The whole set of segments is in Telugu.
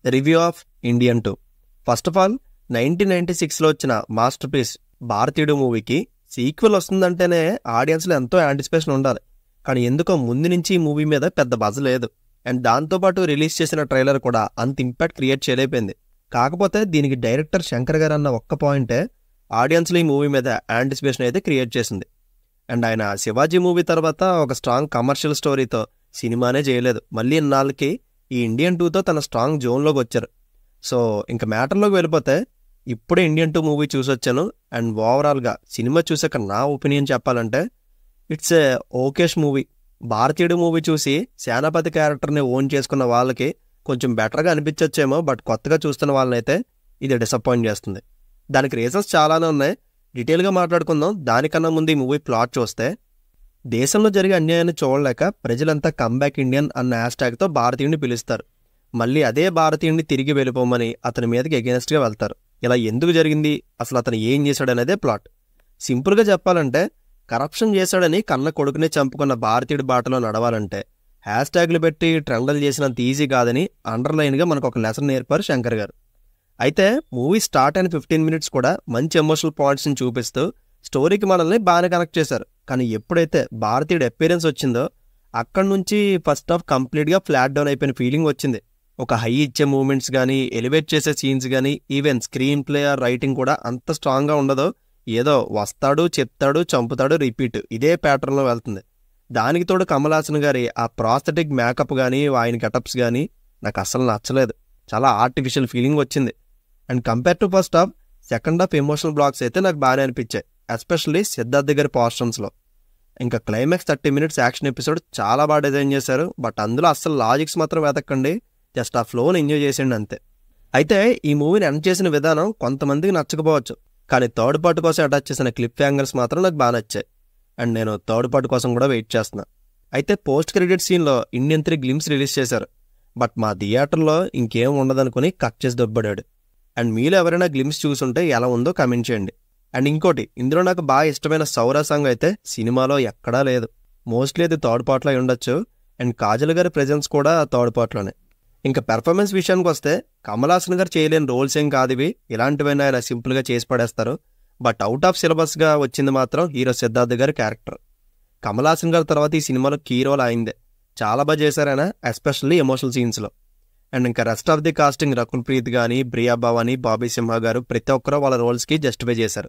Review of Indian 2. First of all 1996లో వచ్చిన మాస్టర్ పీస్ భారతీయుడు మూవీకి సీక్వెల్ వస్తుందంటేనే ఆడియన్స్లో ఎంతో యాంటిసిపేషన్ ఉండాలి. కానీ ఎందుకో ముందు నుంచి ఈ మూవీ మీద పెద్ద బజ్ లేదు. అండ్ దాంతోపాటు రిలీజ్ చేసిన ట్రైలర్ కూడా అంత ఇంపాక్ట్ క్రియేట్ చేయలేకపోయింది. కాకపోతే దీనికి డైరెక్టర్ శంకర్ గారు అన్న ఒక్క పాయింటే ఆడియన్స్లో ఈ మూవీ మీద యాంటిసిపేషన్ అయితే క్రియేట్ చేసింది. అండ్ ఆయన శివాజీ మూవీ తర్వాత ఒక స్ట్రాంగ్ కమర్షియల్ స్టోరీతో సినిమానే చేయలేదు. మళ్ళీ ఇన్నాళ్ళకి ఈ ఇండియన్ 2తో తన స్ట్రాంగ్ జోన్లోకి వచ్చారు. సో ఇంకా మ్యాటర్లోకి వెళ్ళిపోతే ఇప్పుడే ఇండియన్ 2 మూవీ చూసొచ్చాను. అండ్ ఓవరాల్గా సినిమా చూసాక నా ఒపీనియన్ చెప్పాలంటే ఇట్స్ ఏ ఓకేష్ మూవీ. భారతీయుడు మూవీ చూసి సేనాపతి క్యారెక్టర్ని ఓన్ చేసుకున్న వాళ్ళకి కొంచెం బెటర్గా అనిపించొచ్చేమో, బట్ కొత్తగా చూస్తున్న వాళ్ళనైతే ఇది డిసప్పాయింట్ చేస్తుంది. దానికి రీజన్స్ చాలానే ఉన్నాయి, డీటెయిల్గా మాట్లాడుకుందాం. దానికన్నా ముందు ఈ మూవీ ప్లాట్ చూస్తే, దేశంలో జరిగే అన్యాయాన్ని చూడలేక ప్రజలంతా కమ్బ్యాక్ ఇండియన్ అన్న హ్యాష్ట్యాగ్తో భారతీయుడిని పిలుస్తారు. మళ్ళీ అదే భారతీయుడిని తిరిగి వెళ్ళిపోమని అతని మీదకి ఎగెనెస్ట్గా వెళ్తారు. ఇలా ఎందుకు జరిగింది, అసలు అతను ఏం చేశాడనేదే ప్లాట్. సింపుల్గా చెప్పాలంటే కరప్షన్ చేశాడని కన్న కొడుకునే చంపుకున్న భారతీయుడి బాటలో నడవాలంటే హ్యాష్ట్యాగ్లు పెట్టి ట్రెండ్లు చేసినంత ఈజీ కాదని అండర్లైన్గా మనకు ఒక లెసన్ నేర్పారు శంకర్ గారు. అయితే మూవీ స్టార్ట్ అయిన 15 మినిట్స్ కూడా మంచి ఎమోషనల్ పాయింట్స్ని చూపిస్తూ స్టోరీకి మనల్ని బాగానే కనెక్ట్ చేశారు. కానీ ఎప్పుడైతే భారతీయుడు అపీరెన్స్ వచ్చిందో అక్కడి నుంచి ఫస్ట్ హాఫ్ కంప్లీట్గా ఫ్లాట్ డౌన్ అయిపోయిన ఫీలింగ్ వచ్చింది. ఒక హై ఇచ్చే మూమెంట్స్ కానీ, ఎలివేట్ చేసే సీన్స్ కానీ, even screen play or writing కూడా అంత స్ట్రాంగ్గా ఉండదో. ఏదో వస్తాడు, చెప్తాడు, చంపుతాడు, రిపీట్, ఇదే ప్యాటర్న్లో వెళ్తుంది. దానికి తోడు కమల్ హాసన్ గారి ఆ ప్రాస్థెటిక్ మేకప్ కానీ, ఆయన గెటప్స్ కానీ నాకు అస్సలు నచ్చలేదు. చాలా ఆర్టిఫిషియల్ ఫీలింగ్ వచ్చింది. And compare to first half, second half emotional blocks అయితే నాకు బాగానే అనిపించాయి, ఎస్పెషల్లీ సిద్ధార్థ్ గారి పోర్షన్స్లో. ఇంకా క్లైమాక్స్ 30 మినిట్స్ యాక్షన్ ఎపిసోడ్ చాలా బాగా డిజైన్ చేశారు. బట్ అందులో అస్సలు లాజిక్స్ మాత్రం వెతకండి, జస్ట్ ఆ ఫ్లోని ఎంజాయ్ చేసేయండి అంతే. అయితే ఈ మూవీని ఎండ్ చేసిన విధానం కొంతమందికి నచ్చకపోవచ్చు, కానీ థర్డ్ పార్ట్ కోసం అటాచ్ చేసిన క్లిప్ యాంగిల్స్ మాత్రం నాకు బాగా నచ్చాయి. అండ్ నేను థర్డ్ పార్ట్ కోసం కూడా వెయిట్ చేస్తున్నా. అయితే పోస్ట్ క్రెడిట్ సీన్లో ఇండియన్ 3 గ్లిమ్స్ రిలీజ్ చేశారు. బట్ మా థియేటర్లో ఇంకేం ఉండదనుకుని కట్ చేసి దొబ్బడాడు. అండ్ మీలో ఎవరైనా గ్లిమ్స్ చూసుంటే ఎలా ఉందో కామెంట్ చేయండి. అండ్ ఇంకోటి, ఇందులో నాకు బాగా ఇష్టమైన సౌరా సాంగ్ అయితే సినిమాలో ఎక్కడా లేదు. మోస్ట్లీ అది థర్డ్ పార్ట్లో ఉండొచ్చు. అండ్ కాజల్ గారి ప్రెజెన్స్ కూడా థర్డ్ పార్ట్లోనే. ఇంకా పెర్ఫార్మెన్స్ విషయానికి వస్తే కమల్ హాసన్ గారు చేయలేని రోల్స్ ఏం కాదు ఇవి. ఇలాంటివైనా ఆయన సింపుల్గా చేసి పడేస్తారు. బట్ అవుట్ ఆఫ్ సిలబస్గా వచ్చింది మాత్రం హీరో సిద్ధార్థ్ గారి క్యారెక్టర్. కమల్ హాసన్ గారి తర్వాత ఈ సినిమాలో కీ రోల్ అయిందే. చాలా బాగా చేశారు ఆయన, ఎస్పెషల్లీ ఎమోషనల్ సీన్స్లో. అండ్ ఇంకా rest of the casting Rakul Preet కానీ, ప్రియా భవాని, బాబీ సింహ గారు ప్రతి ఒక్కరూ వాళ్ళ రోల్స్కి జస్టిఫై చేశారు.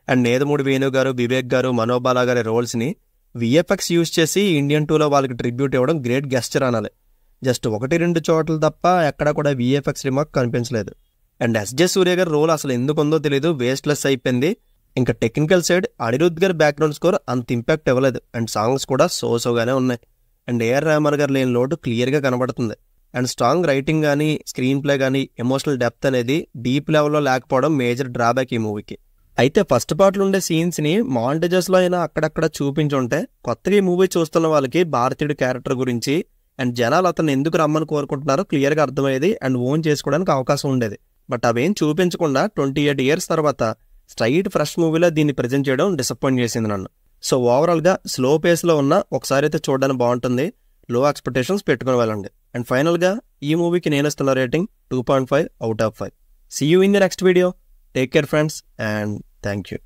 అండ్ నేదుమూడి వేణు గారు, వివేక్ గారు, మనోబాలా గారి రోల్స్ని విఎఫ్ఎక్స్ యూజ్ చేసి ఇండియన్ 2లో వాళ్ళకి ట్రిబ్యూట్ ఇవ్వడం గ్రేట్ గెస్చర్ అనాలి. జస్ట్ 1-2 చోట్ల తప్ప ఎక్కడ కూడా విఎఫ్ఎక్స్ రిమార్క్ కనిపించలేదు. అండ్ ఎస్జే సూర్య గారి రోల్ అసలు ఎందుకు ఉందో తెలీదు, వేస్ట్లెస్ అయిపోయింది. ఇంకా టెక్నికల్ సైడ్ అనిరుద్ధ్ గారి బ్యాక్గ్రౌండ్ స్కోర్ అంత ఇంపాక్ట్ ఇవ్వలేదు. అండ్ సాంగ్స్ కూడా సోగానే ఉన్నాయి. అండ్ ఏఆర్ రెహమాన్ గారు లేని లోటు క్లియర్గా కనబడుతుంది. అండ్ స్ట్రాంగ్ రైటింగ్ కానీ, స్క్రీన్ ప్లే కానీ, ఎమోషనల్ డెప్త్ అనేది డీప్ లెవెల్లో లేకపోవడం మేజర్ డ్రాబ్యాక్ ఈ మూవీకి. అయితే ఫస్ట్ పార్ట్లో ఉండే సీన్స్ని మాంటేజెస్లో అయినా అక్కడక్కడ చూపించుంటే కొత్తగా ఈ మూవీ చూస్తున్న వాళ్ళకి భారతీయుడి క్యారెక్టర్ గురించి అండ్ జనాలు అతను ఎందుకు రమ్మని కోరుకుంటున్నారో క్లియర్గా అర్థమయ్యేది అండ్ ఓన్ చేసుకోవడానికి అవకాశం ఉండేది. బట్ అవేం చూపించకుండా 28 ఇయర్స్ తర్వాత స్ట్రైట్ ఫ్రెష్ మూవీలో దీన్ని ప్రజెంట్ చేయడం డిసప్పాయింట్ చేసింది నన్ను. సో ఓవరాల్గా స్లో పేస్లో ఉన్న ఒకసారి అయితే చూడడానికి బాగుంటుంది, లో ఎక్స్పెక్టేషన్స్ పెట్టుకుని వెళ్ళండి. అండ్ ఫైనల్గా ఈ మూవీకి నేను ఇస్తున్న rating 2.5 out of 5. See you in the next video. Take care friends and thank you.